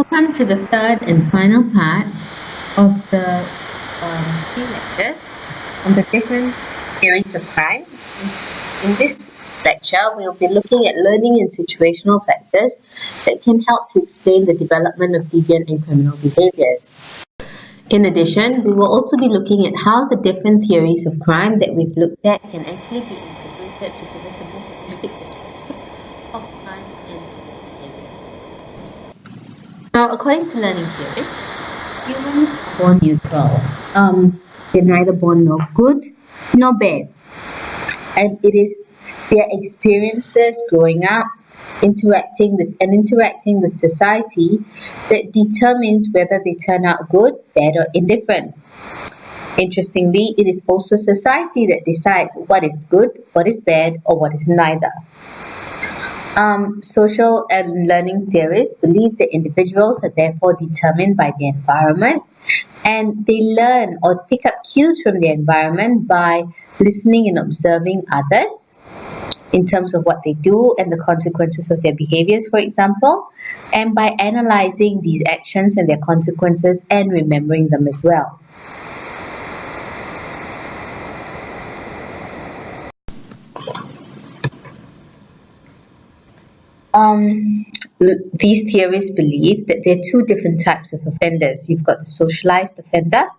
Welcome to the third and final part of the few lectures on the different theories of crime. In this lecture, we'll be looking at learning and situational factors that can help to explain the development of deviant and criminal behaviors. In addition, we will also be looking at how the different theories of crime that we've looked at can actually be integrated to give us a more holistic perspective of crime and behavior. Now, according to learning theories, humans are born neutral. They're neither born nor good nor bad. And it is their experiences growing up, interacting with society that determines whether they turn out good, bad, or indifferent. Interestingly, it is also society that decides what is good, what is bad, or what is neither. Social and learning theorists believe that individuals are therefore determined by their environment, and they learn or pick up cues from the environment by listening and observing others in terms of what they do and the consequences of their behaviors, for example, and by analyzing these actions and their consequences and remembering them as well. These theories believe that there are two different types of offenders. You've got the socialized offender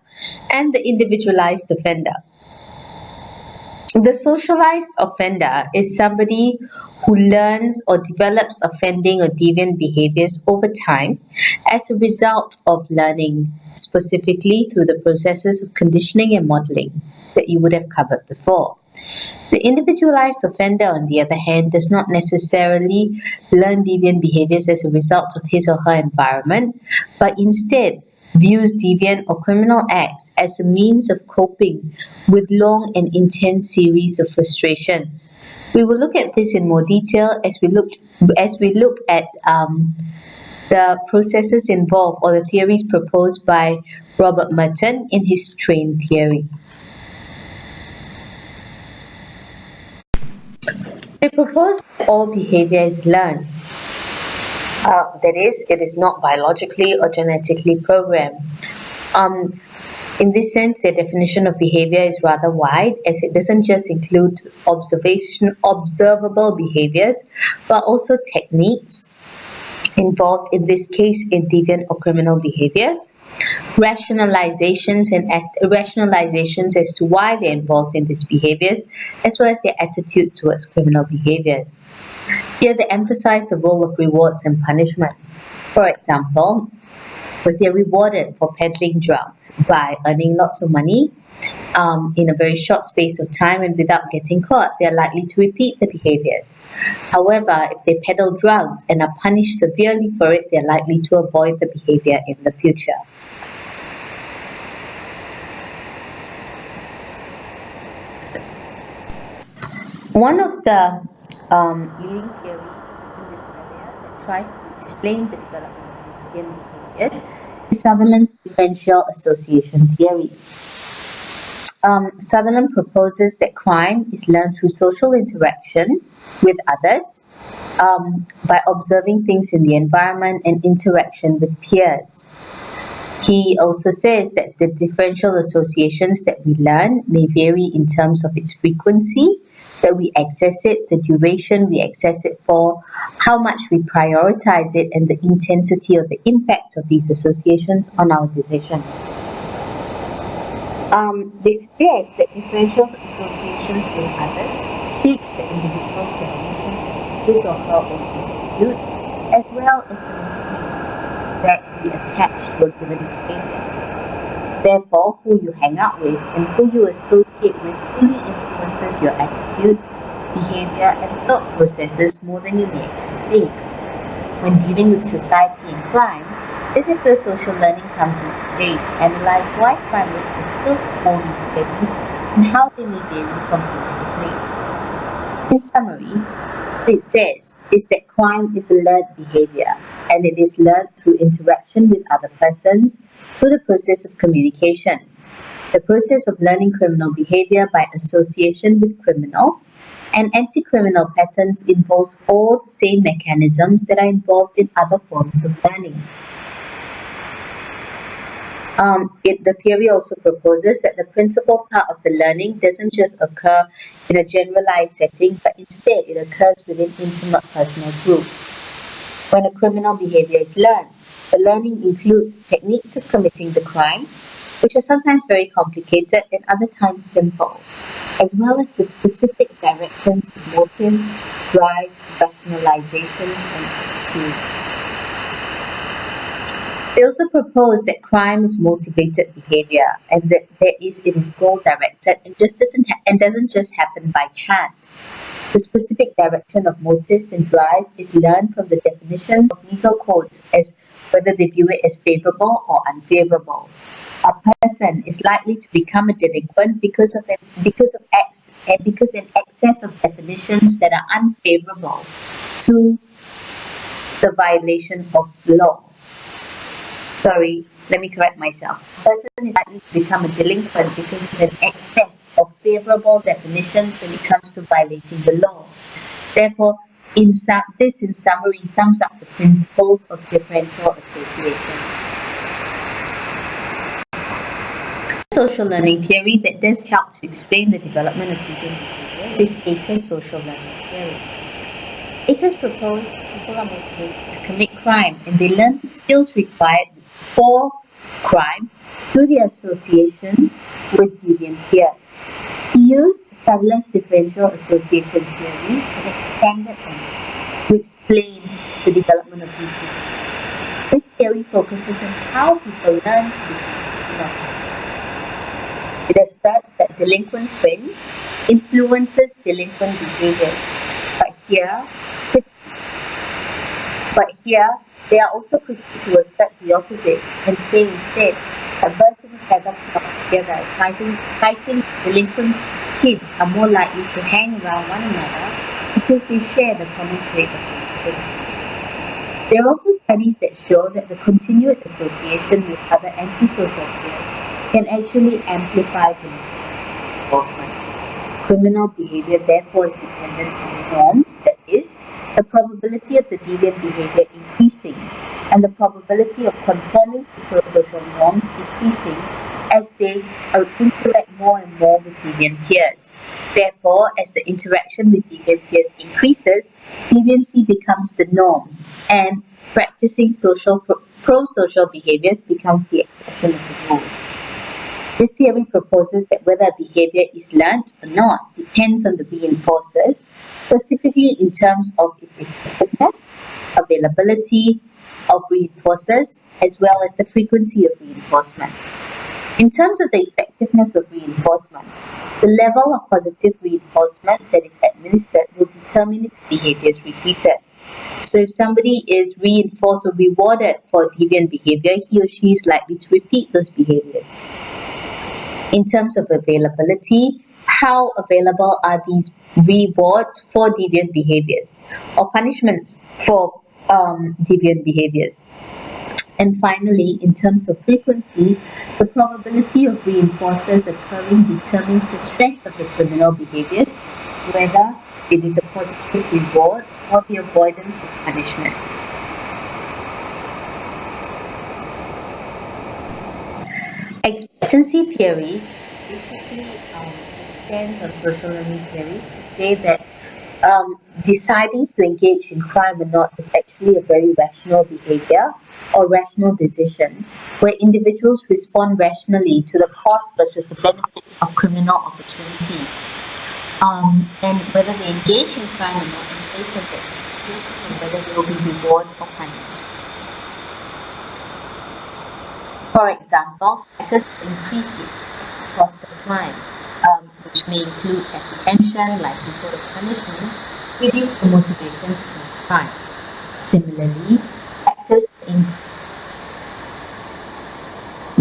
and the individualized offender. The socialized offender is somebody who learns or develops offending or deviant behaviors over time as a result of learning, specifically through the processes of conditioning and modeling that you would have covered before. The individualized offender, on the other hand, does not necessarily learn deviant behaviors as a result of his or her environment, but instead views deviant or criminal acts as a means of coping with long and intense series of frustrations. We will look at this in more detail as we look at the processes involved or the theories proposed by Robert Merton in his train theory. They propose that all behavior is learned. That is, it is not biologically or genetically programmed. In this sense, their definition of behavior is rather wide, as it doesn't just include observable behaviors, but also techniques involved, in this case, in deviant or criminal behaviors, rationalizations as to why they're involved in these behaviors, as well as their attitudes towards criminal behaviors. Here they emphasize the role of rewards and punishment. For example, if they're rewarded for peddling drugs by earning lots of money in a very short space of time and without getting caught, they're likely to repeat the behaviors. However, if they peddle drugs and are punished severely for it, they're likely to avoid the behavior in the future. One of the leading theories in this area that tries to explain the development of deviant behaviors is Sutherland's differential association theory. Sutherland proposes that crime is learned through social interaction with others, by observing things in the environment and interaction with peers. He also says that the differential associations that we learn may vary in terms of its frequency, that we access it, the duration we access it for, how much we prioritize it, and the intensity or the impact of these associations on our decisions. They suggest that differential associations with others teach the individual's definition of his or her own attributes, as well as the meaning that we attach to a given behavior. Therefore, who you hang out with and who you associate with fully influences your attitudes, behavior, and thought processes more than you may actually think. When dealing with society and crime, this is where social learning comes into play to analyze why crime rates are still holding steady and how they may vary from place to place. In summary, what it says is that crime is a learned behavior, and it is learned through interaction with other persons through the process of communication. The process of learning criminal behavior by association with criminals and anti-criminal patterns involves all the same mechanisms that are involved in other forms of learning. The theory also proposes that the principal part of the learning doesn't just occur in a generalized setting, but instead it occurs within intimate personal groups. When a criminal behavior is learned, the learning includes techniques of committing the crime, which are sometimes very complicated and other times simple, as well as the specific directions, motives, drives, rationalizations, and attitudes. They also propose that crime is motivated behavior and that it is goal directed and just doesn't just happen by chance. The specific direction of motives and drives is learned from the definitions of legal codes as whether they view it as favorable or unfavorable. A person is likely to become a delinquent because an excess of definitions that are unfavorable to the violation of law. Sorry, let me correct myself. A person is likely to become a delinquent because of an excess of favorable definitions when it comes to violating the law. Therefore, this in summary sums up the principles of differential association. Social learning theory that does help to explain the development of human behaviors is Acres' social learning theory. Acres proposed people are motivated to commit crime and they learn the skills required for crime through their associations with deviant peers. He used Sadler's differential association theory and expanded on it to explain the development of these behaviors. This theory focuses on how people learn to become criminals. It asserts that delinquent friends influences delinquent behaviors, but here there are also critics who assert the opposite and say instead that birds of a feather flock together, citing delinquent kids are more likely to hang around one another because they share the common trait of delinquency. There are also studies that show that the continued association with other antisocial peers can actually amplify the involvement. Criminal behavior therefore is dependent on norms, that is, the probability of the deviant behavior increasing and the probability of conforming to pro-social norms decreasing as they interact more and more with deviant peers. Therefore, as the interaction with deviant peers increases, deviancy becomes the norm and practicing pro-social behaviors becomes the exception of the rule. This theory proposes that whether a behavior is learnt or not depends on the reinforcers, specifically in terms of its effectiveness, availability of reinforcers, as well as the frequency of reinforcement. In terms of the effectiveness of reinforcement, the level of positive reinforcement that is administered will determine if the behavior is repeated. So if somebody is reinforced or rewarded for deviant behavior, he or she is likely to repeat those behaviors. In terms of availability, how available are these rewards for deviant behaviors or punishments for deviant behaviors? And finally, in terms of frequency, the probability of reinforcers occurring determines the strength of the criminal behaviors, whether it is a positive reward or the avoidance of punishment. Expectancy theory basically extends on social learning theories to say that deciding to engage in crime or not is actually a very rational behavior or rational decision where individuals respond rationally to the cost versus the benefits of criminal opportunities. And whether they engage in crime or not is based on the expectation of whether they will be rewarded or punished. For example, factors that increase the expected cost of crime, which may include apprehension, likelihood of punishment, reduce the motivation to commit crime. Similarly, factors that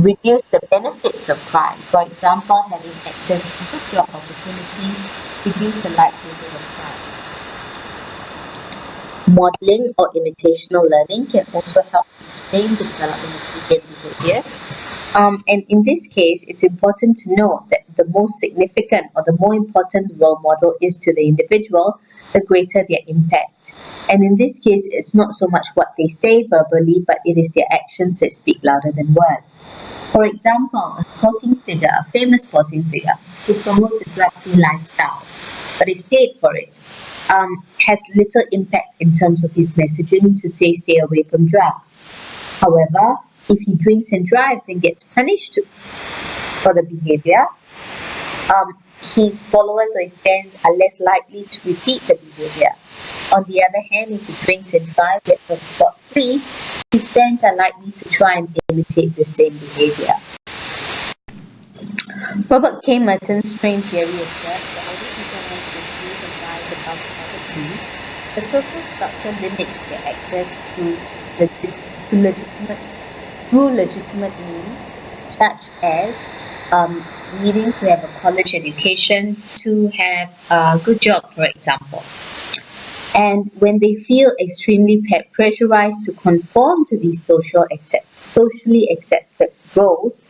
reduce the benefits of crime, for example, having access to good job opportunities, reduce the likelihood of crime. Modeling or imitational learning can also help explain the development of deviant behaviors. And in this case, it's important to note that the most significant or the more important role model is to the individual, the greater their impact. And in this case, it's not so much what they say verbally, but it is their actions that speak louder than words. For example, a famous sporting figure who promotes a drug-free lifestyle but is paid for it, has little impact in terms of his messaging to say stay away from drugs. However, if he drinks and drives and gets punished for the behavior, his followers or his fans are less likely to repeat the behavior. On the other hand, if he drinks and drives yet was scot-free, his fans are likely to try and imitate the same behavior. Robert K. Merton's strain theory asserts that although people want to improve and rise above poverty, the social structure limits their access through legitimate means, such as needing to have a college education to have a good job, for example. And when they feel extremely pressurized to conform to these socially accepted roles,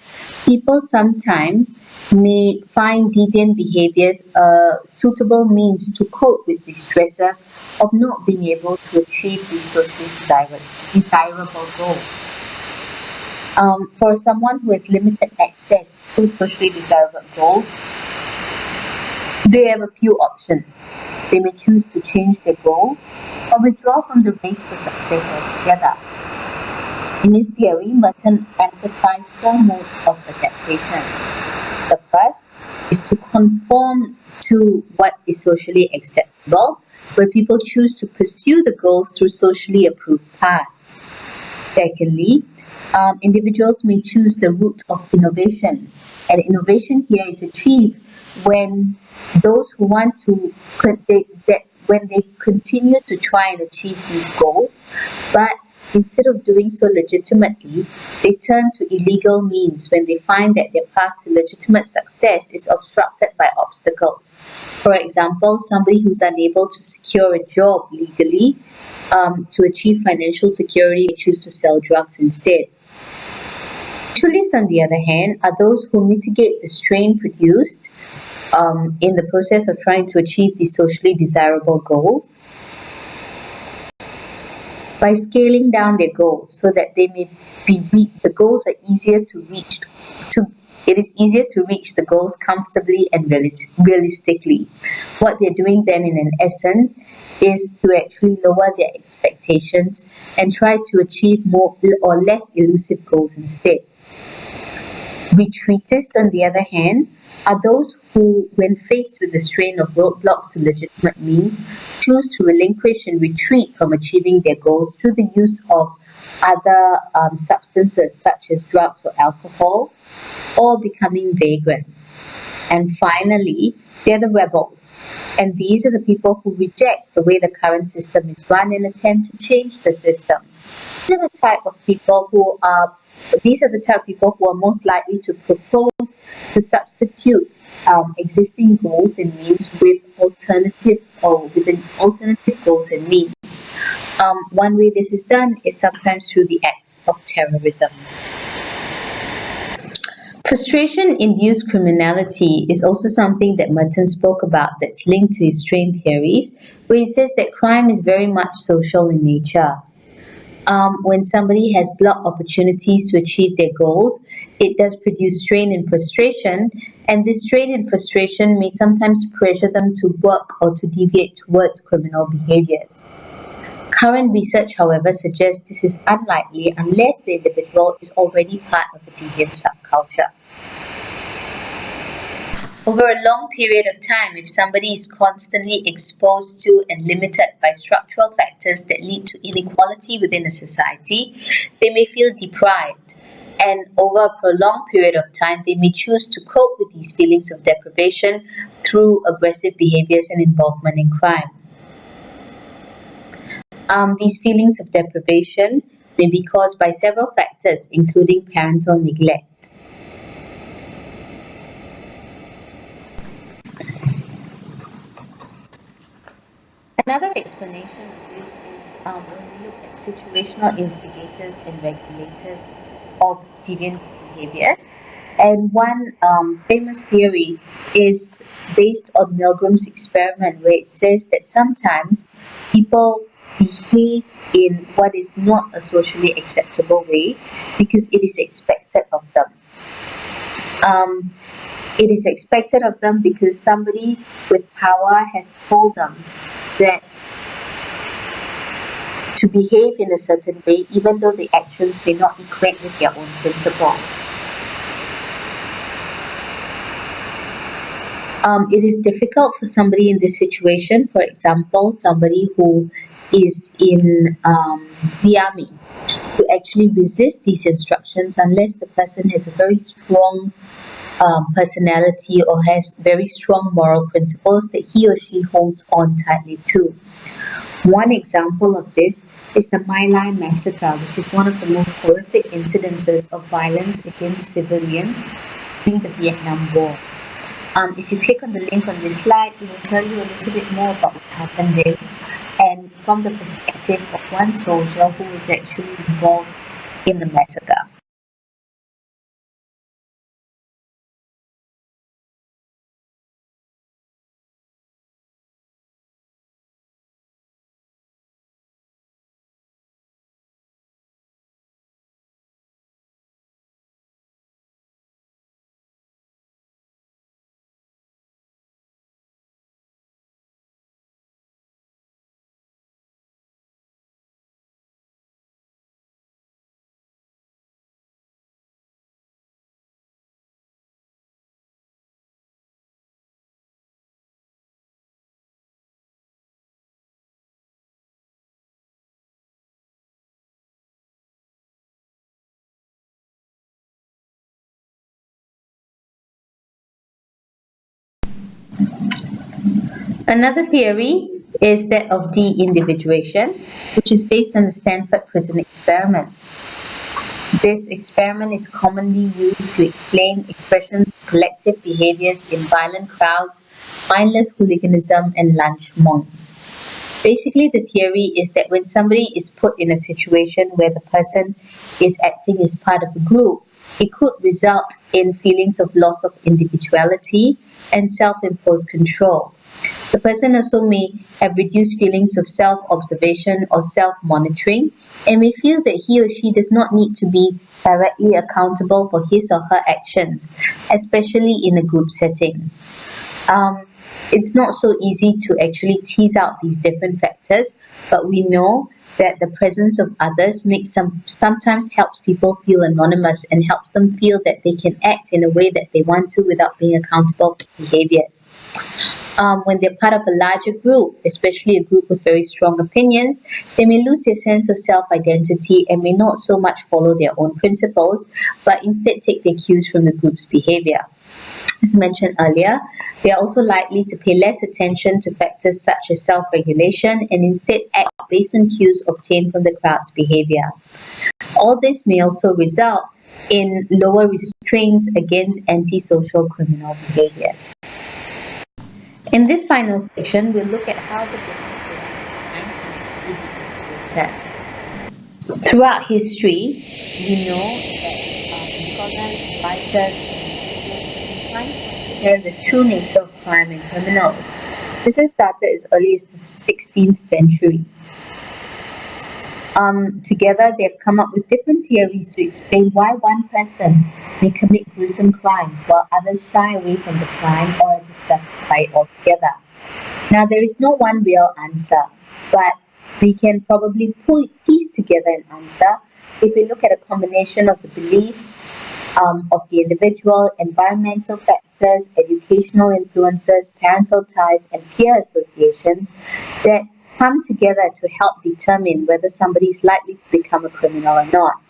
people sometimes may find deviant behaviors a suitable means to cope with the stresses of not being able to achieve these socially desirable goals. For someone who has limited access to socially desirable goals, they have a few options. They may choose to change their goals or withdraw from the race for success altogether. In his theory, Merton emphasized four modes of adaptation. The first is to conform to what is socially acceptable, where people choose to pursue the goals through socially approved paths. Secondly, individuals may choose the route of innovation, and innovation here is achieved when those who want to when they continue to try and achieve these goals, but instead of doing so legitimately, they turn to illegal means when they find that their path to legitimate success is obstructed by obstacles. For example, somebody who's unable to secure a job legally to achieve financial security may choose to sell drugs instead. Naturalists, on the other hand, are those who mitigate the strain produced in the process of trying to achieve these socially desirable goals by scaling down their goals so that they may the goals are easier to reach. It is easier to reach the goals comfortably and realistically. What they're doing then, in an essence, is to actually lower their expectations and try to achieve more or less elusive goals instead. Retreatists, on the other hand, are those who, when faced with the strain of roadblocks to legitimate means, choose to relinquish and retreat from achieving their goals through the use of other substances such as drugs or alcohol, or becoming vagrants. And finally, they're the rebels. And these are the people who reject the way the current system is run and attempt to change the system. These are the type of people who are most likely to propose to substitute existing goals and means with alternative goals and means. One way this is done is sometimes through the acts of terrorism. Frustration-induced criminality is also something that Merton spoke about that's linked to his strain theories, where he says that crime is very much social in nature. When somebody has blocked opportunities to achieve their goals, it does produce strain and frustration, and this strain and frustration may sometimes pressure them to work or to deviate towards criminal behaviors. Current research, however, suggests this is unlikely unless the individual is already part of a deviant subculture. Over a long period of time, if somebody is constantly exposed to and limited by structural factors that lead to inequality within a society, they may feel deprived. And over a prolonged period of time, they may choose to cope with these feelings of deprivation through aggressive behaviors and involvement in crime. These feelings of deprivation may be caused by several factors, including parental neglect. Another explanation of this is when we look at situational instigators and regulators of deviant behaviors. And one famous theory is based on Milgram's experiment, where it says that sometimes people behave in what is not a socially acceptable way because it is expected of them. Um, it is expected of them because somebody with power has told them that to behave in a certain way, even though the actions may not equate with their own principle. It is difficult for somebody in this situation, for example, somebody who is in the army, to actually resist these instructions unless the person has a very strong personality or has very strong moral principles that he or she holds on tightly to. One example of this is the My Lai massacre, which is one of the most horrific incidences of violence against civilians during the Vietnam War. If you click on the link on this slide, it will tell you a little bit more about what happened there, and from the perspective of one soldier who was actually involved in the massacre. Another theory is that of de-individuation, which is based on the Stanford Prison Experiment. This experiment is commonly used to explain expressions of collective behaviors in violent crowds, mindless hooliganism, and lunch monks. Basically, the theory is that when somebody is put in a situation where the person is acting as part of a group, it could result in feelings of loss of individuality and self-imposed control. The person also may have reduced feelings of self-observation or self-monitoring and may feel that he or she does not need to be directly accountable for his or her actions, especially in a group setting. It's not so easy to actually tease out these different factors, but we know that the presence of others sometimes helps people feel anonymous and helps them feel that they can act in a way that they want to without being accountable for behaviors. When they're part of a larger group, especially a group with very strong opinions, they may lose their sense of self-identity and may not so much follow their own principles, but instead take their cues from the group's behavior. As mentioned earlier, they are also likely to pay less attention to factors such as self-regulation and instead act based on cues obtained from the crowd's behavior. All this may also result in lower restraints against antisocial criminal behaviors. In this final section, we'll look at how the different can be. Throughout history, we know that scholars, writers, and consider the true nature of crime and criminals. This has started as early as the 16th century. Together, they've come up with different theories to explain why one person may commit gruesome crimes while others shy away from the crime or are disgusted by it altogether. Now, there is no one real answer, but we can probably piece together an answer if we look at a combination of the beliefs of the individual, environmental factors, educational influences, parental ties, and peer associations that come together to help determine whether somebody is likely to become a criminal or not.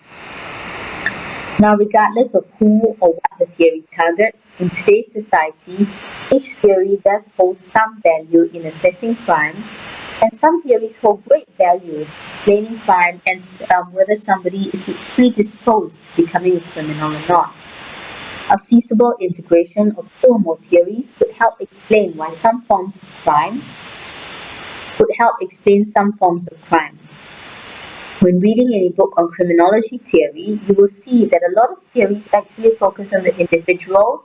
Now, regardless of who or what the theory targets, in today's society, each theory does hold some value in assessing crime, and some theories hold great value in explaining crime and whether somebody is predisposed to becoming a criminal or not. A feasible integration of two or more theories could help explain why some forms of crime When reading any book on criminology theory, you will see that a lot of theories actually focus on the individual's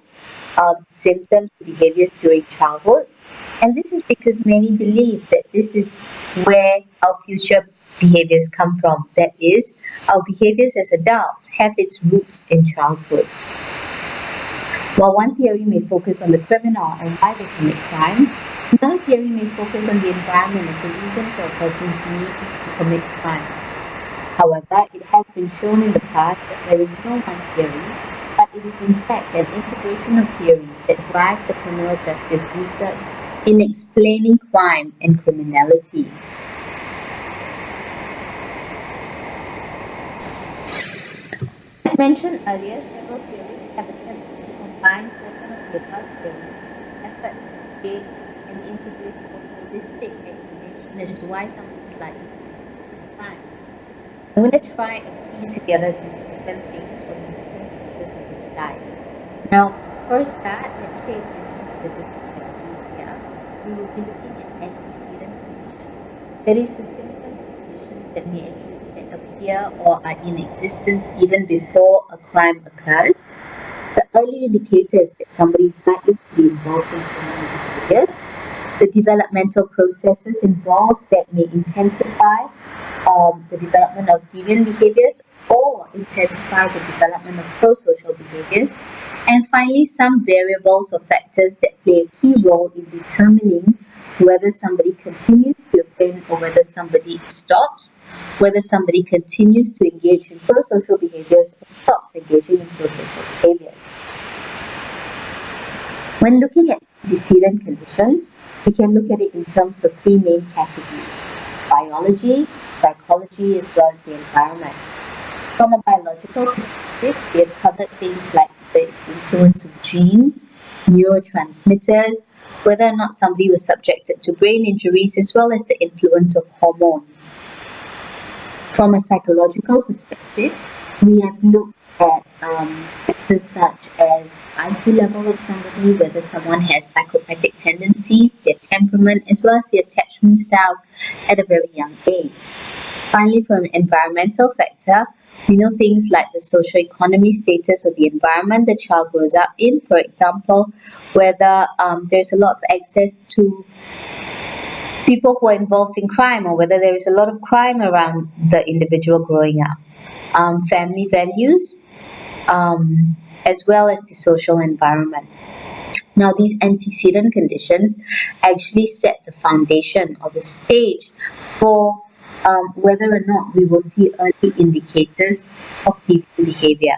symptoms and behaviors during childhood. And this is because many believe that this is where our future behaviors come from. That is, our behaviors as adults have its roots in childhood. While one theory may focus on the criminal and why they commit crime, another theory may focus on the environment as a reason for a person's needs to commit crime. However, it has been shown in the past that there is no one theory, but it is in fact an integration of theories that drive the criminal justice research in explaining crime and criminality. As mentioned earlier, several theories have attempted to combine certain of the above theories in an effort to create an integrated or holistic explanation as to why someone is likely to commit crime. I'm going to try and piece together these different things or these different pieces of this slide. Now, first start, let's pay attention to the different categories here. We will be looking at antecedent conditions. That is the symptom conditions that may actually appear or are in existence even before a crime occurs. The early indicators that somebody is likely to be involved in criminal behaviors. The developmental processes involved that may intensify the development of deviant behaviors or intensify the development of pro-social behaviors. And finally, some variables or factors that play a key role in determining whether somebody continues to offend or whether somebody stops, whether somebody continues to engage in pro-social behaviors or stops engaging in pro-social behaviors. When looking at antecedent conditions, we can look at it in terms of three main categories: biology, psychology, as well as the environment. From a biological perspective, we have covered things like the influence of genes, neurotransmitters, whether or not somebody was subjected to brain injuries, as well as the influence of hormones. From a psychological perspective, we have looked at factors such as IQ level of somebody, whether someone has psychopathic tendencies, their temperament, as well as the attachment styles at a very young age. Finally, from an environmental factor, we know things like the socio-economic status of the environment the child grows up in. For example, whether there's a lot of access to people who are involved in crime or whether there is a lot of crime around the individual growing up. Family values, as well as the social environment. Now, these antecedent conditions actually set the foundation or the stage for whether or not we will see early indicators of deviant behavior.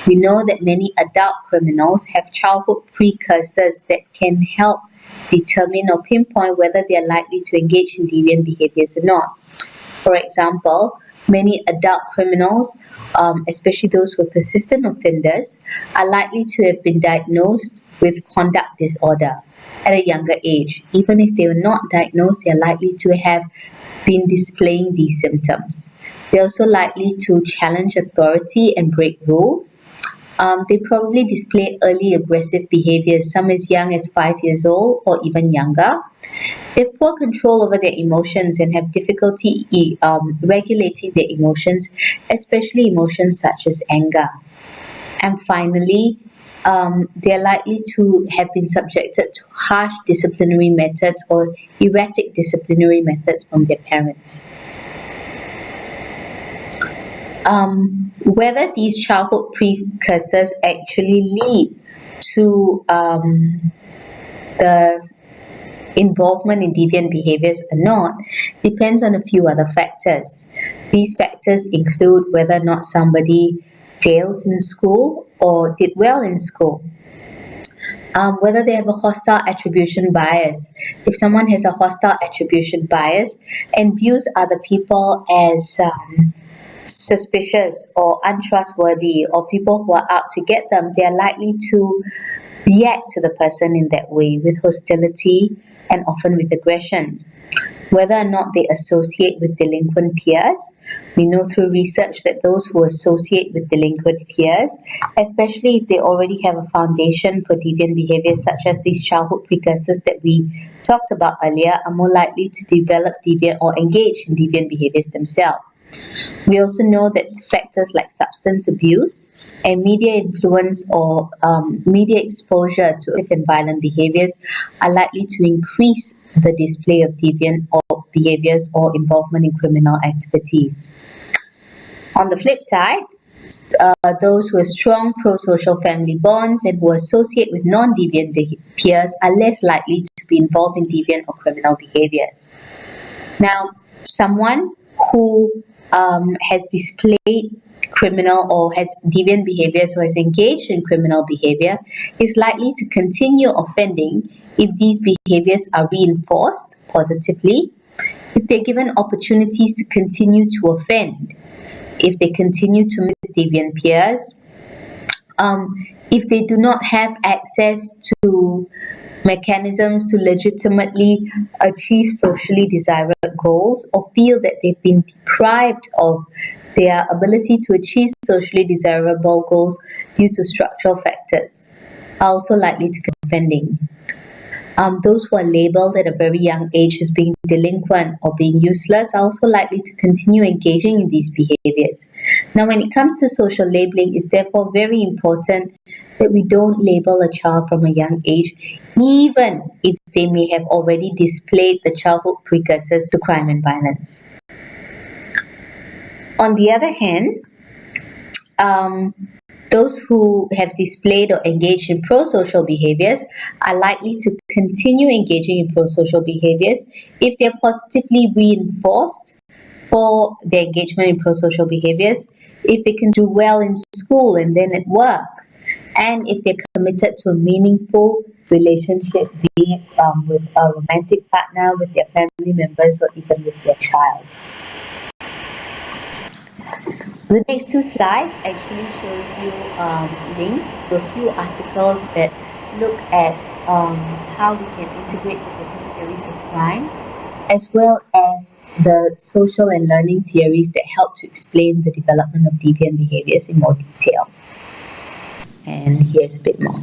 We know that many adult criminals have childhood precursors that can help determine or pinpoint whether they are likely to engage in deviant behaviors or not. For example, many adult criminals, especially those who are persistent offenders, are likely to have been diagnosed with conduct disorder at a younger age. Even if they were not diagnosed, they are likely to have been displaying these symptoms. They're also likely to challenge authority and break rules. They probably display early aggressive behaviors, some as young as 5 years old or even younger. They have poor control over their emotions and have difficulty regulating their emotions, especially emotions such as anger. And finally, they are likely to have been subjected to harsh disciplinary methods or erratic disciplinary methods from their parents. Whether these childhood precursors actually lead to the involvement in deviant behaviors or not depends on a few other factors. These factors include whether or not somebody fails in school or did well in school. Whether they have a hostile attribution bias. If someone has a hostile attribution bias and views other people as suspicious or untrustworthy or people who are out to get them, they are likely to react to the person in that way with hostility and often with aggression. Whether or not they associate with delinquent peers. We know through research that those who associate with delinquent peers, especially if they already have a foundation for deviant behaviors such as these childhood precursors that we talked about earlier, are more likely to develop deviant or engage in deviant behaviors themselves. We also know that factors like substance abuse and media influence or media exposure to and violent behaviors are likely to increase the display of deviant or behaviors or involvement in criminal activities. On the flip side, Those who have strong pro-social family bonds and who associate with non-deviant peers are less likely to be involved in deviant or criminal behaviors. Now, someone who has displayed criminal or has deviant behaviors or has engaged in criminal behavior is likely to continue offending if these behaviors are reinforced positively, if they're given opportunities to continue to offend, if they continue to meet deviant peers, if they do not have access to mechanisms to legitimately achieve socially desirable goals, or feel that they've been deprived of their ability to achieve socially desirable goals due to structural factors, are also likely to continue offending. Those who are labeled at a very young age as being delinquent or being useless are also likely to continue engaging in these behaviors. Now, when it comes to social labeling, it's therefore very important that we don't label a child from a young age, even if they may have already displayed the childhood precursors to crime and violence. On the other hand, those who have displayed or engaged in pro-social behaviors are likely to continue engaging in pro-social behaviors if they're positively reinforced for their engagement in pro-social behaviors, if they can do well in school and then at work, and if they're committed to a meaningful relationship, be it with a romantic partner, with their family members, or even with their child. The next two slides actually shows you links to a few articles that look at how we can integrate the different theories of crime, as well as the social and learning theories that help to explain the development of deviant behaviors in more detail. And here's a bit more.